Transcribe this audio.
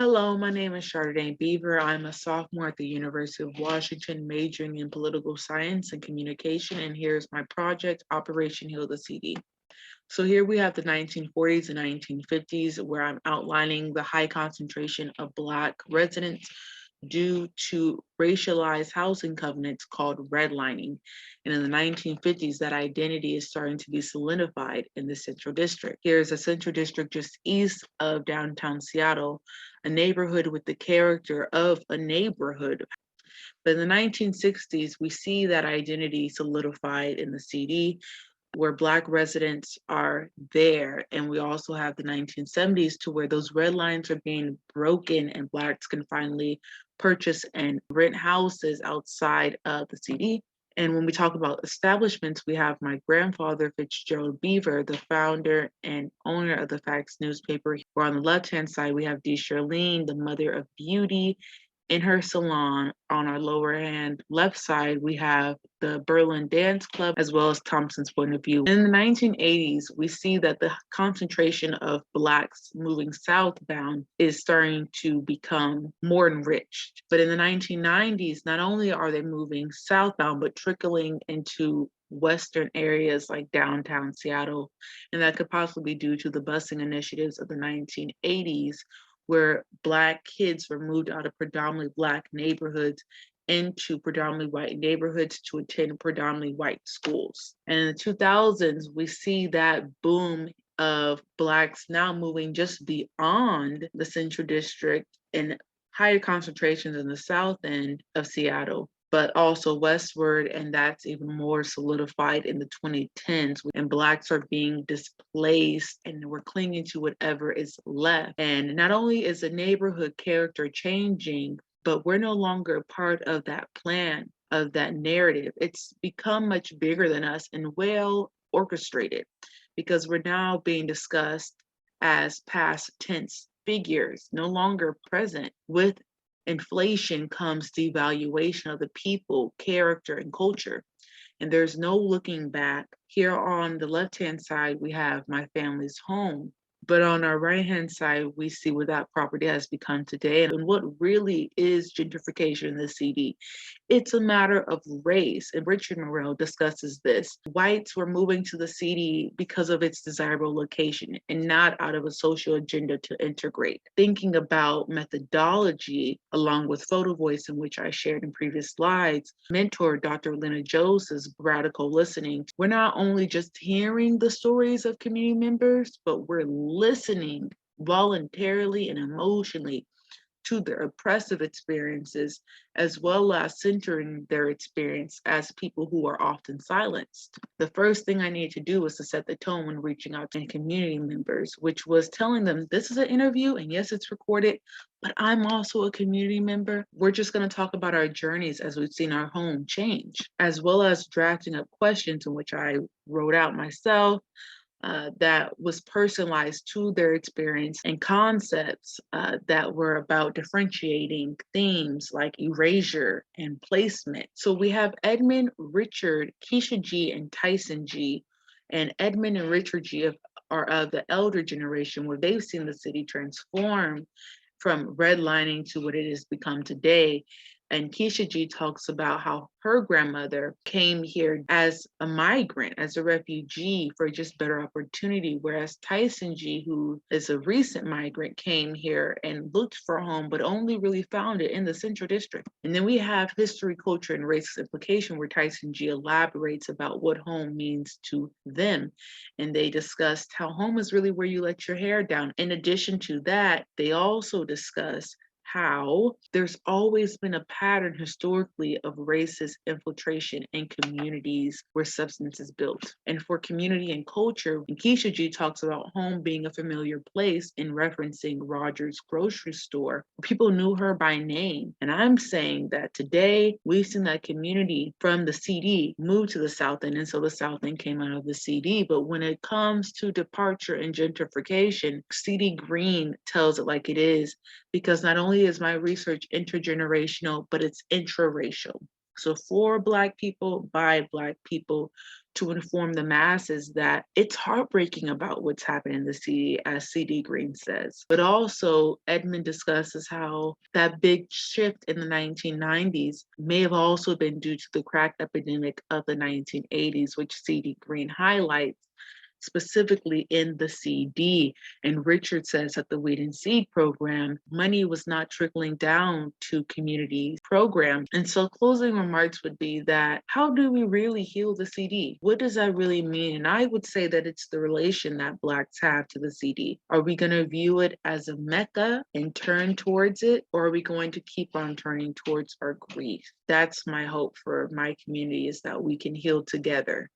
Hello, my name is Chardonnay Beaver. I'm a sophomore at the University of Washington, majoring in political science and communication. And here's my project, Operation Heal the CD. So here we have the 1940s and 1950s, where I'm outlining the high concentration of Black residents due to racialized housing covenants called redlining. And in the 1950s, that identity is starting to be solidified in the Central District. Here's a Central District just east of downtown Seattle, a neighborhood with the character of a neighborhood. But in the 1960s, we see that identity solidified in the CD, where Black residents are there. And we also have the 1970s to where those red lines are being broken and Blacks can finally purchase and rent houses outside of the CD. And when we talk about establishments, we have my grandfather, Fitzgerald Beaver, the founder and owner of the Facts newspaper. Where on the left-hand side, we have D. Charlene, the mother of beauty, in her salon. On our lower hand left side, we have the Berlin Dance Club, as well as Thompson's Point of View. In the 1980s, we see that the concentration of Blacks moving southbound is starting to become more enriched. But in the 1990s, not only are they moving southbound, but trickling into Western areas like downtown Seattle. And that could possibly be due to the busing initiatives of the 1980s, where Black kids were moved out of predominantly Black neighborhoods into predominantly white neighborhoods to attend predominantly white schools. And in the 2000s, we see that boom of Blacks now moving just beyond the Central District and higher concentrations in the south end of Seattle, but also westward, and that's even more solidified in the 2010s. And Blacks are being displaced and we're clinging to whatever is left. And not only is the neighborhood character changing, but we're no longer part of that plan, of that narrative. It's become much bigger than us and well orchestrated, because we're now being discussed as past tense figures, no longer present. With inflation comes devaluation of the people, character, and culture. And there's no looking back. Here on the left-hand side, we have my family's home. But on our right-hand side, we see what that property has become today and what really is gentrification in the CD. It's a matter of race, and Richard Morrell discusses this. Whites were moving to the CD because of its desirable location and not out of a social agenda to integrate. Thinking about methodology, along with photo voice, in which I shared in previous slides, mentor Dr. Lena Joseph's radical listening. We're not only just hearing the stories of community members, but we're listening voluntarily and emotionally to their oppressive experiences, as well as centering their experience as people who are often silenced. The first thing I needed to do was to set the tone when reaching out to community members, which was telling them this is an interview, and yes, it's recorded, but I'm also a community member. We're just going to talk about our journeys as we've seen our home change, as well as drafting up questions in which I wrote out myself, that was personalized to their experience, and concepts that were about differentiating themes like erasure and placement. So we have Edmund, Richard, Keisha G, and Tyson G. And Edmund and Richard G are of the elder generation, where they've seen the city transform from redlining to what it has become today. And Keisha G talks about how her grandmother came here as a migrant, as a refugee for just better opportunity, whereas Tyson G, who is a recent migrant, came here and looked for a home, but only really found it in the Central District. And then we have history, culture, and race implication, where Tyson G elaborates about what home means to them. And they discussed how home is really where you let your hair down. In addition to that, they also discuss how there's always been a pattern historically of racist infiltration in communities where substance is built. And for community and culture, Keisha G talks about home being a familiar place in referencing Rogers grocery store. People knew her by name. And I'm saying that today we've seen that community from the CD move to the South End. And so the South End came out of the CD. But when it comes to departure and gentrification, CD Green tells it like it is, because not only is my research intergenerational, but it's intraracial. So for Black people, by Black people, to inform the masses that it's heartbreaking about what's happening in the CD, as CD Green says. But also, Edmund discusses how that big shift in the 1990s may have also been due to the crack epidemic of the 1980s, which CD Green highlights specifically in the CD. And Richard says that the Weed and Seed program, money was not trickling down to community programs. And so closing remarks would be that how do we really heal the CD? What does that really mean? And I would say that it's the relation that Blacks have to the CD. Are we going to view it as a mecca and turn towards it? Or are we going to keep on turning towards our grief? That's my hope for my community, is that we can heal together.